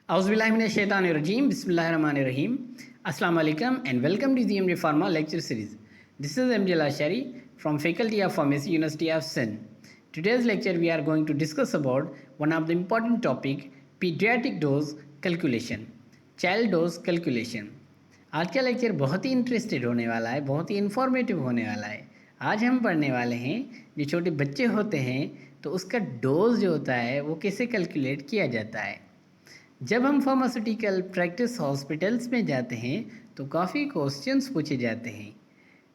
Auzubillahiminash-shaytanir-rajeem. Bismillahir-rahmanir-rahim. Assalamu alaikum and welcome to the MD Pharma lecture series. This is MD Lashari from Faculty of Pharmacy, University of Sindh. Today's lecture we are going to discuss about one of the important topic, pediatric dose calculation, child dose calculation. आज का lecture बहुत ही interested होने वाला है, बहुत ही informative होने वाला है। आज हम पढ़ने वाले हैं जो छोटे बच्चे होते हैं तो उसका डोज जो होता है वो कैसे कैलकुलेट किया जाता है। जब हम फार्मास्यूटिकल प्रैक्टिस हॉस्पिटल्स में जाते हैं तो काफ़ी क्वेश्चंस पूछे जाते हैं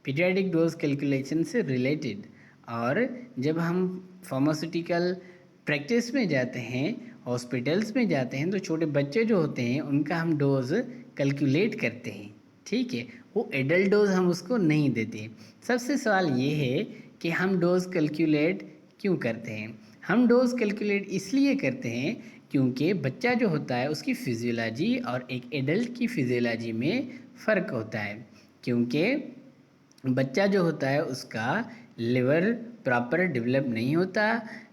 पीडियाट्रिक डोज कैलकुलेशन से रिलेटेड। और जब हम फार्मास्यूटिकल प्रैक्टिस में जाते हैं, हॉस्पिटल्स में जाते हैं, तो छोटे बच्चे जो होते हैं उनका हम डोज कैलकुलेट करते हैं। ठीक है, वो एडल्ट डोज हम उसको नहीं देते। सबसे सवाल ये है कि हम डोज कैलकुलेट क्यों करते हैं। हम डोज कैलकुलेट इसलिए करते हैं क्योंकि बच्चा जो होता है उसकी फिजियोलॉजी और एक एडल्ट की फिजियोलॉजी में फ़र्क होता है। क्योंकि बच्चा जो होता है उसका लिवर प्रॉपर डेवलप नहीं होता,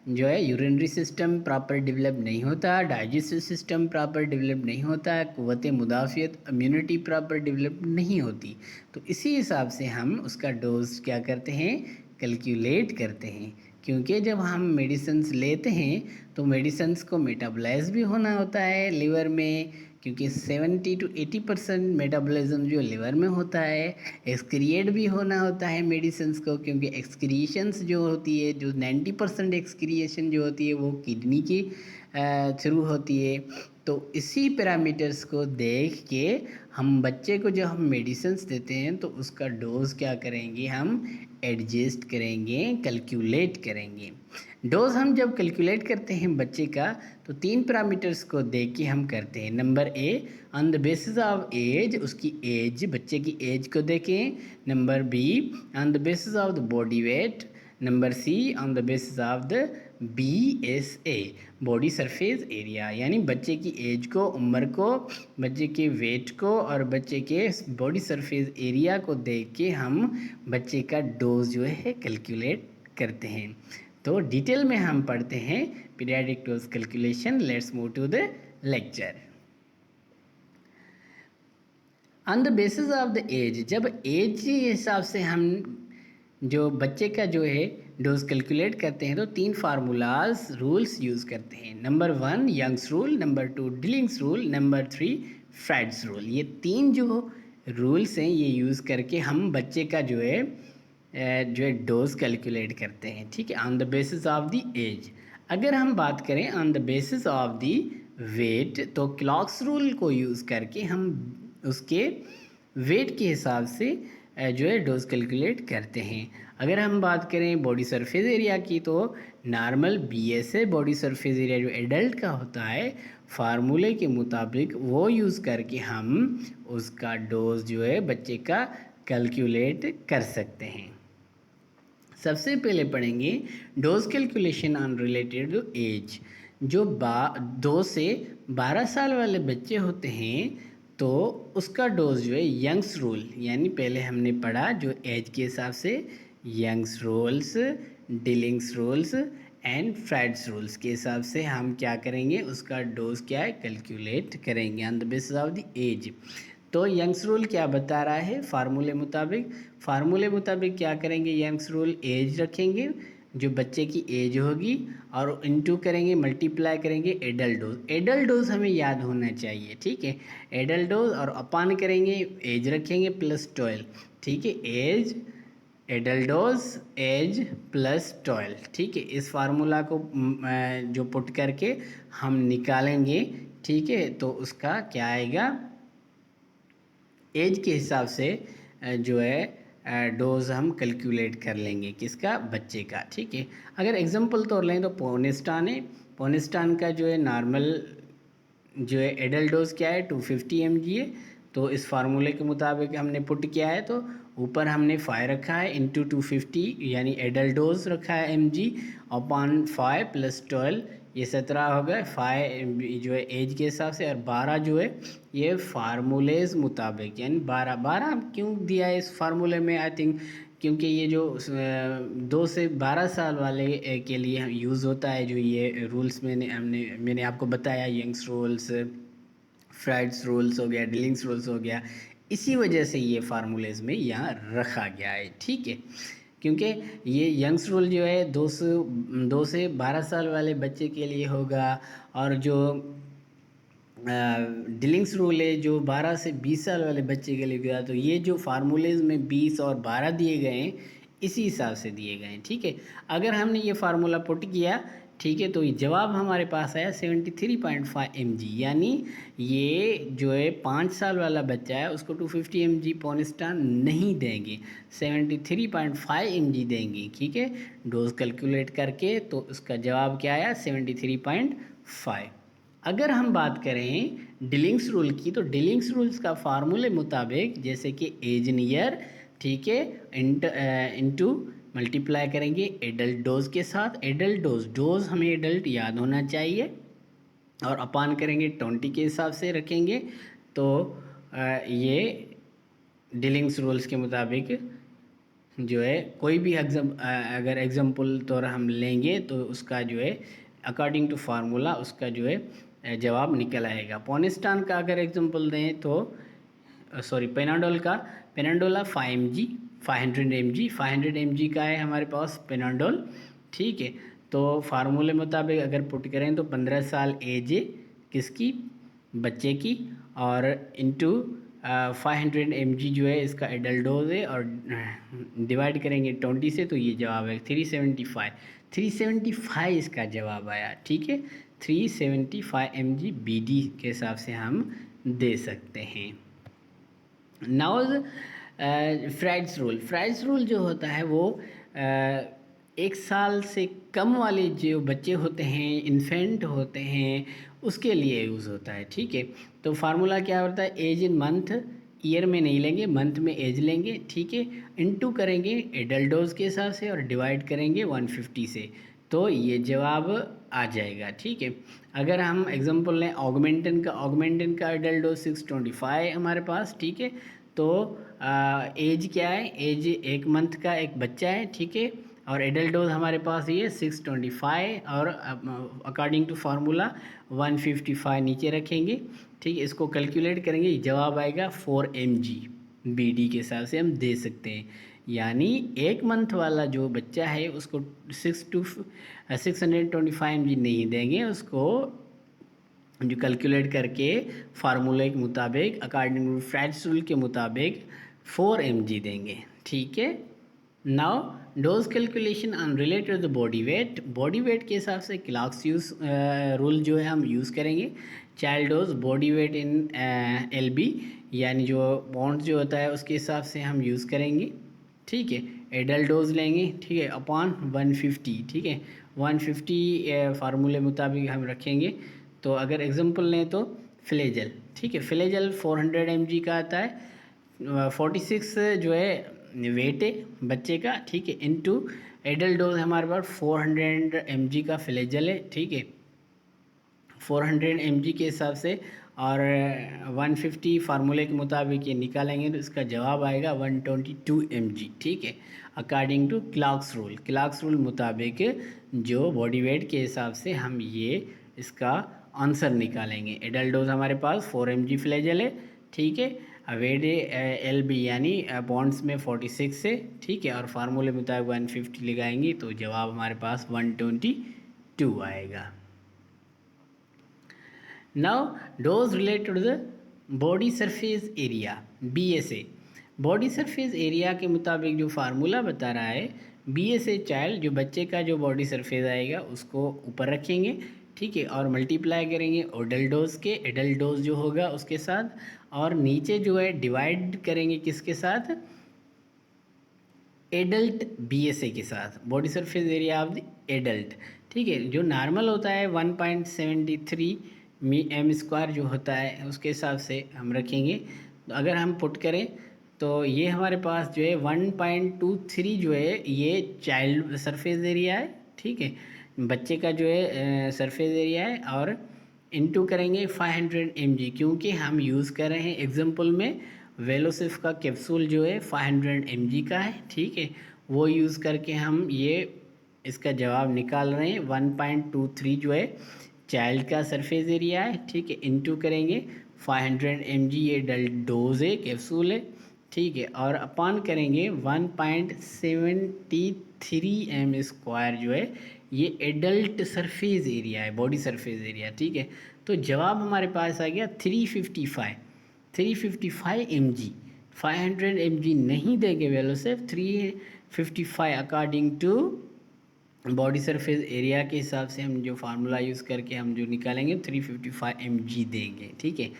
जो है यूरिनरी सिस्टम प्रॉपर डेवलप नहीं होता, डाइजेस्टिव सिस्टम प्रॉपर डेवलप नहीं होता, क़ुव्वत मुदाफ़ियत इम्यूनिटी प्रॉपर डेवलप नहीं होती। तो इसी हिसाब से हम उसका डोज क्या करते हैं, कैलकुलेट करते हैं। क्योंकि जब हम मेडिसिन्स लेते हैं तो मेडिसिन्स को मेटाबोलाइज भी होना होता है लिवर में, क्योंकि 70 to 80% मेटाबॉलिज्म जो लिवर में होता है। एक्सक्रिएट भी होना होता है मेडिसिन्स को, क्योंकि एक्सक्रिएशंस जो होती है, जो 90% एक्सक्रिएशन जो होती है वो किडनी की थ्रू होती है। तो इसी पैरामीटर्स को देख के हम बच्चे को जब हम मेडिसिन्स देते हैं तो उसका डोज क्या करेंगे, हम एडजस्ट करेंगे, कैलकुलेट करेंगे। डोज हम जब कैलकुलेट करते हैं बच्चे का तो 3 पैरामीटर्स को देख के हम करते हैं। Number A, on the basis of age, उसकी एज, बच्चे की एज को देखें। Number B, on the basis of the body weight. Number C, on the basis of the BSA, body surface area, यानी बच्चे की एज को, उम्र को, बच्चे के वेट को और बच्चे के बॉडी सरफेस एरिया को देख के हम बच्चे का डोज जो है कैलकुलेट करते हैं। तो डिटेल में हम पढ़ते हैं paediatric dose calculation. Let's move to the lecture. On the basis of the age, जब एज के हिसाब से हम जो बच्चे का जो है डोज कैलकुलेट करते हैं तो 3 फार्मूलाज रूल्स यूज़ करते हैं। Number 1 Young's rule, number 2 Dilling's rule, number 3 Fried's rule. ये 3 जो रूल्स हैं ये यूज़ करके हम बच्चे का जो है डोज कैलकुलेट करते हैं। ठीक है, on the basis of the age. अगर हम बात करें on the basis of the weight तो क्लॉक्स रूल को यूज़ करके हम उसके वेट के हिसाब से जो है डोज कैलकुलेट करते हैं। अगर हम बात करें बॉडी सरफेस एरिया की तो normal BSA, body surface area जो एडल्ट का होता है, फार्मूले के मुताबिक वो यूज़ करके हम उसका डोज जो है बच्चे का कैलकुलेट कर सकते हैं। सबसे पहले पढ़ेंगे dose calculation on related to age. जो 2 से 12 साल वाले बच्चे होते हैं तो उसका डोज जो है यंग्स रूल, यानी पहले हमने पढ़ा जो एज के हिसाब से Young's rules, Dilling's rules and Fried's rules के हिसाब से हम क्या करेंगे, उसका डोज क्या है कैलकुलेट करेंगे on the basis of the age. तो यंग्स रूल क्या बता रहा है, फार्मूले मुताबिक क्या करेंगे, यंग्स रूल एज रखेंगे जो बच्चे की एज होगी और इनटू करेंगे, मल्टीप्लाई करेंगे एडल्ट डोज। एडल्ट डोज हमें याद होना चाहिए। ठीक है, एडल्ट डोज और अपान करेंगे एज रखेंगे प्लस 12। ठीक है, age, adult dose, age plus 12। ठीक है, इस फार्मूला को जो पुट करके हम निकालेंगे। ठीक है, तो उसका क्या आएगा, एज के हिसाब से जो है डोज हम कैलकुलेट कर लेंगे, किसका, बच्चे का। ठीक है, अगर एग्जांपल तौर लें तो पोनेस्टान है, पोनेस्टान का जो है नॉर्मल जो है एडल्ट डोज क्या है 250 mg है। तो इस फार्मूले के मुताबिक हमने पुट किया है तो ऊपर हमने 5 रखा है इंटू 250, यानी एडल्ट डोज रखा है mg अपॉन 5 प्लस 12, ये 17 हो गए। 5 जो है एज के हिसाब से और 12 जो है ये फार्मूलेज मुताबिक, यानी 12 क्यों दिया है इस फार्मूले में, आई थिंक क्योंकि ये जो 2 से 12 साल वाले के लिए यूज़ होता है जो ये रूल्स मैंने आपको बताया, यंग्स रूल्स, फ्राइड्स रूल्स हो गया, डिलिंग्स रूल्स हो गया, इसी वजह से ये फार्मूलेज में यहाँ रखा गया है, ठीक है। क्योंकि ये यंग्स रूल जो है 2 से 12 साल वाले बच्चे के लिए होगा, और जो डिलिंग्स रूल है जो 12 से 20 साल वाले बच्चे के लिए गया। तो ये जो फार्मूलेज में 20 और 12 दिए गए हैं, इसी हिसाब से दिए गए हैं, ठीक है। अगर हमने ये फार्मूला पुट किया, ठीक है, तो ये जवाब हमारे पास आया 73.5 mg, यानी ये जो है 5 साल वाला बच्चा है उसको 250 mg पोनिस्टान नहीं देंगे, 73.5 mg देंगे, ठीक है। डोज कैलकुलेट करके तो उसका जवाब क्या आया 73.5। अगर हम बात करें डिलिंग्स रूल की, तो डिलिंग्स रूल्स का फार्मूले मुताबिक जैसे कि एज इन ईयर, ठीक है, इंटू मल्टीप्लाई करेंगे एडल्ट डोज के साथ। एडल्ट डोज हमें एडल्ट याद होना चाहिए, और अपान करेंगे 20 के हिसाब से रखेंगे। तो ये डिलिंग्स रूल्स के मुताबिक जो है कोई भी अगर एग्जाम्पल तौर हम लेंगे तो उसका जो है अकॉर्डिंग टू फार्मूला उसका जो है जवाब निकल आएगा। पोनिस्टान का अगर एग्जाम्पल दें तो सॉरी पेनाडोला 500 mg का है हमारे पास पेनाडोल, ठीक है। तो फार्मूले मुताबिक अगर पुट करें तो 15 साल एज है किसकी, बच्चे की, और इंटू 500 mg जो है इसका एडल्ट डोज है, और डिवाइड करेंगे 20 से, तो ये जवाब है 375 इसका जवाब आया, ठीक है। 375 mg BD के हिसाब से हम दे सकते हैं। नाउ फ्राइड्स रूल जो होता है वो 1 साल से कम वाले जो बच्चे होते हैं, इन्फेंट होते हैं, उसके लिए यूज़ होता है, ठीक है। तो फार्मूला क्या होता है, एज इन मंथ, ईयर में नहीं लेंगे, मंथ में एज लेंगे, ठीक है, इनटू करेंगे एडल्ट डोज के हिसाब से और डिवाइड करेंगे 150 से, तो ये जवाब आ जाएगा, ठीक है। अगर हम एग्जांपल लें ऑगमेंटन का एडल्ट डोज 625 हमारे पास, ठीक है। तो एज क्या है, एज 1 मंथ का एक बच्चा है, ठीक है, और एडल्ट डोज हमारे पास ये 625, और अकॉर्डिंग टू फार्मूला 155 नीचे रखेंगे, ठीक है। इसको कैलकुलेट करेंगे, जवाब आएगा 4 mg BD के हिसाब से हम दे सकते हैं। यानी 1 मंथ वाला जो बच्चा है उसको 625 mg नहीं देंगे, उसको जो कैलकुलेट करके फार्मूले के मुताबिक अकॉर्डिंग टू फ्राइड्स रूल के मुताबिक 4 mg देंगे, ठीक है। Now dose calculation on related to the body weight के हिसाब से क्लार्क्स रूल जो है हम यूज़ करेंगे। चाइल्ड डोज बॉडी वेट इन LB, यानी जो बॉन्ड जो होता है उसके हिसाब से हम यूज़ करेंगे, ठीक है। एडल्ट डोज लेंगे, ठीक है, अपॉन 150, ठीक है, 150 फार्मूले मुताबिक हम रखेंगे। तो अगर एग्जांपल लें तो फ्लेजल, ठीक है, फ्लेजल 400 mg का आता है, 46 जो है वेट है बच्चे का, ठीक है, इनटू एडल्ट डोज हमारे पास 400 mg का फ्लेजल है, ठीक है, 400 mg के हिसाब से, और 150 फार्मूले के मुताबिक ये निकालेंगे तो इसका जवाब आएगा 122 mg, ठीक है, अकॉर्डिंग टू क्लार्क्स रूल मुताबिक जो बॉडी वेट के हिसाब से हम ये इसका आंसर निकालेंगे। एडल्ट डोज हमारे पास 4 mg फ्लेजल है, ठीक है, वेट LB यानी बॉन्ड्स में 46 से, ठीक है, और फार्मूले मुताबिक 150 लगाएंगे तो जवाब हमारे पास 122 आएगा। Now dose related to the body surface area BSA, body surface area के मुताबिक जो फार्मूला बता रहा है, BSA चाइल्ड जो बच्चे का जो बॉडी सरफेस आएगा उसको ऊपर रखेंगे, ठीक है, और मल्टीप्लाई करेंगे एडल्ट डोज जो होगा उसके साथ, और नीचे जो है डिवाइड करेंगे किसके साथ, एडल्ट BSA के साथ, body surface area of the adult, ठीक है। जो नॉर्मल होता है 1.73 m² जो होता है उसके हिसाब से हम रखेंगे। तो अगर हम पुट करें तो ये हमारे पास जो है 1.23 जो है ये चाइल्ड सरफेस एरिया है, ठीक है, बच्चे का जो है सरफेस एरिया है, और इनटू करेंगे 500 mg, क्योंकि हम यूज़ कर रहे हैं एग्जांपल में वेलोसिफ का कैप्सूल जो है 500 mg का है, ठीक है, वो यूज़ करके हम ये इसका जवाब निकाल रहे हैं। 1.23 जो है चाइल्ड का सरफेस एरिया है, ठीक है, इनटू करेंगे 500 mg ये डल्ट डोज है, कैप्सूल है, ठीक है। और अपान करेंगे 1.73 एम स्क्वायर जो है ये एडल्ट सरफेस एरिया है, बॉडी सरफेस एरिया, ठीक है। तो जवाब हमारे पास आ गया 355 एम जी। 500 एम जी नहीं देंगे वैल्यू, सिर्फ 355 according to body surface area के हिसाब से हम जो फार्मूला यूज़ करके हम जो निकालेंगे 355 mg देंगे, ठीक है।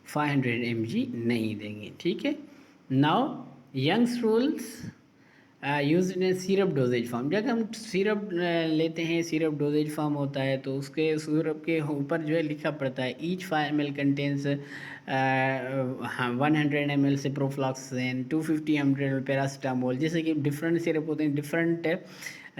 500 mg नहीं देंगे, ठीक है। Now Young's rules use in syrup doses form. जब हम सिरप लेते हैं, सिरप डोजेज फॉर्म होता है तो उसके सिरप के ऊपर जो है लिखा पड़ता है each 5 ml contains 100 ml ciprofloxacin, 250 ml paracetamol. जैसे कि डिफरेंट सिरप होते हैं, डिफरेंट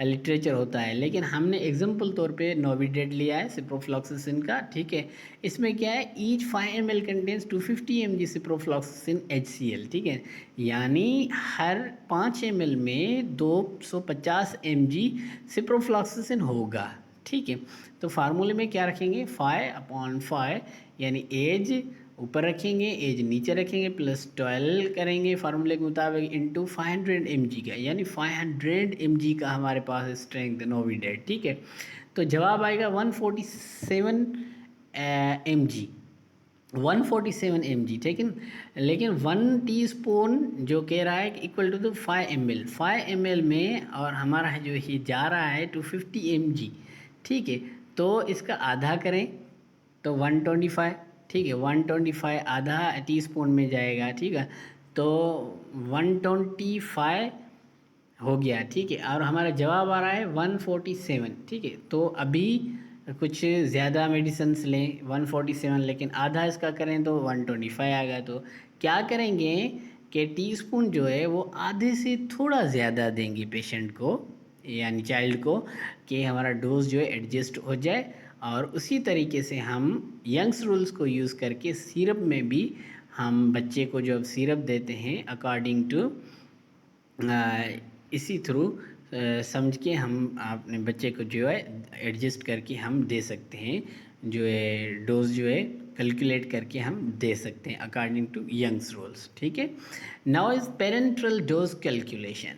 लिटरेचर होता है, लेकिन हमने एग्जाम्पल तौर पे नोविडेट लिया है सिप्रोफ्लॉक्सिसिन का, ठीक है। इसमें क्या है, each 5 ml contains 250 mg ciprofloxacin HCl, ठीक है। यानी हर 5 ml में 250 mg सिप्रोफ्लॉक्सिसिन होगा, ठीक है। तो फार्मूले में क्या रखेंगे, 5/5 यानी एज ऊपर रखेंगे, एज नीचे रखेंगे, प्लस 12 करेंगे फार्मूले के मुताबिक इंटू 500 mg का, यानी 500 mg का हमारे पास स्ट्रेंथ नोविडेट, ठीक है। तो जवाब आएगा 147 mg, 147 mg, ठीक है। लेकिन 1 टीस्पून जो कह रहा है इक्वल टू द 5 ml में, और हमारा जो ये जा रहा है 250 mg, ठीक है। तो इसका आधा करें तो 125, ठीक है। 125 आधा टीस्पून में जाएगा, ठीक है। तो 125 हो गया, ठीक है। और हमारा जवाब आ रहा है 147, ठीक है। तो अभी कुछ ज़्यादा मेडिसिन्स लें 147, लेकिन आधा इसका करें तो 125 आ गया। तो क्या करेंगे कि टीस्पून जो है वो आधे से थोड़ा ज़्यादा देंगे पेशेंट को, यानी चाइल्ड को, कि हमारा डोज जो है एडजस्ट हो जाए। और उसी तरीके से हम यंग्स रूल्स को यूज़ करके सिरप में भी हम बच्चे को जो सिरप देते हैं अकॉर्डिंग टू इसी थ्रू समझ के हम अपने बच्चे को जो है एडजस्ट करके हम दे सकते हैं, जो है डोज जो है कैलकुलेट करके हम दे सकते हैं अकॉर्डिंग टू यंग्स रूल्स, ठीक है। Now is parenteral dose calculation.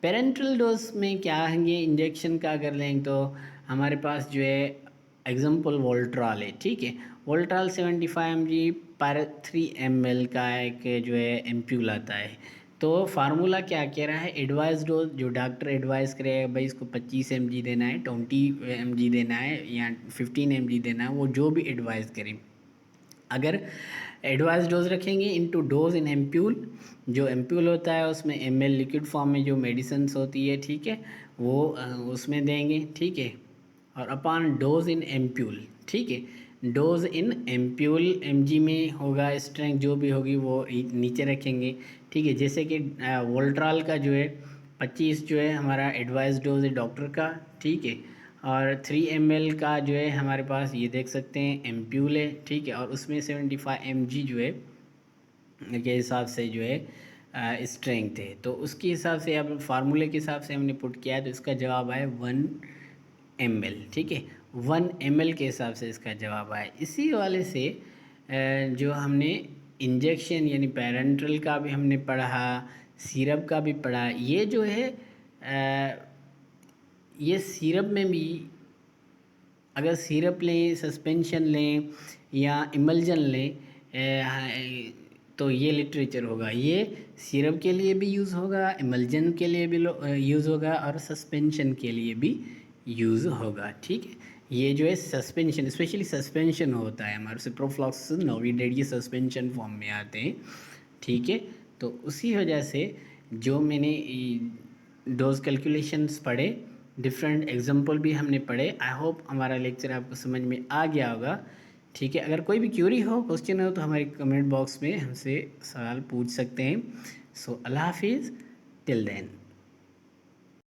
Parenteral dose में क्या है, इंजेक्शन का अगर लें तो हमारे पास जो है एग्जाम्पल वोल्ट्रॉल है, ठीक है। वोल्ट्रॉल 75 mg पर 3 ml का एक जो है एम्प्यूल आता है। तो फार्मूला क्या कह रहा है, एडवाइस डोज जो डॉक्टर एडवाइस करेगा, भाई इसको 25 mg देना है, 20 mg देना है या 15 mg देना है, वो जो भी एडवाइस करें। अगर एडवाइस डोज रखेंगे इनटू डोज इन एम्प्यूल, जो एम्प्यूल होता है उसमें ml लिक्विड फॉर्म में जो मेडिसिन होती है, ठीक है, वो उसमें देंगे, ठीक है। और अपॉन डोज इन एम्प्यूल, ठीक है, डोज इन एम्प्यूल mg में होगा, स्ट्रेंथ जो भी होगी वो नीचे रखेंगे, ठीक है। जैसे कि वोल्ट्रॉल का जो है 25 जो है हमारा एडवाइस डोज है डॉक्टर का, ठीक है। और 3 ml का जो है हमारे पास ये देख सकते हैं एम्प्यूल है, ठीक है। और उसमें 75 mg जो है के हिसाब से जो है स्ट्रेंथ है। तो उसके हिसाब से अब फार्मूले के हिसाब से हमने पुट किया है, तो इसका जवाब आए 1 ml, ठीक है। 1 ml के हिसाब से इसका जवाब आए। इसी वाले से जो हमने इंजेक्शन यानी पेरेंट्रल का भी हमने पढ़ा, सिरप का भी पढ़ा। ये जो है ये सिरप में भी अगर सिरप लें, सस्पेंशन लें या इमल्जन लें तो ये लिटरेचर होगा, ये सिरप के लिए भी यूज़ होगा, इमल्जन के लिए भी यूज़ होगा और सस्पेंशन के लिए भी यूज़ होगा, ठीक है। ये जो है सस्पेंशन, स्पेशली सस्पेंशन होता है हमारे सिप्रोफ्लॉक्सिसिन, नोविडेट, ये सस्पेंशन फॉर्म में आते हैं, ठीक है। तो उसी वजह से जो मैंने डोज कैलकुलेशंस पढ़े, डिफरेंट एग्जांपल भी हमने पढ़े। आई होप हमारा लेक्चर आपको समझ में आ गया होगा, ठीक है। अगर कोई भी क्यूरी हो, क्वेश्चन हो, तो हमारे कमेंट बॉक्स में हमसे सवाल पूछ सकते हैं। सो अल्लाह हाफिज़, टिल देन।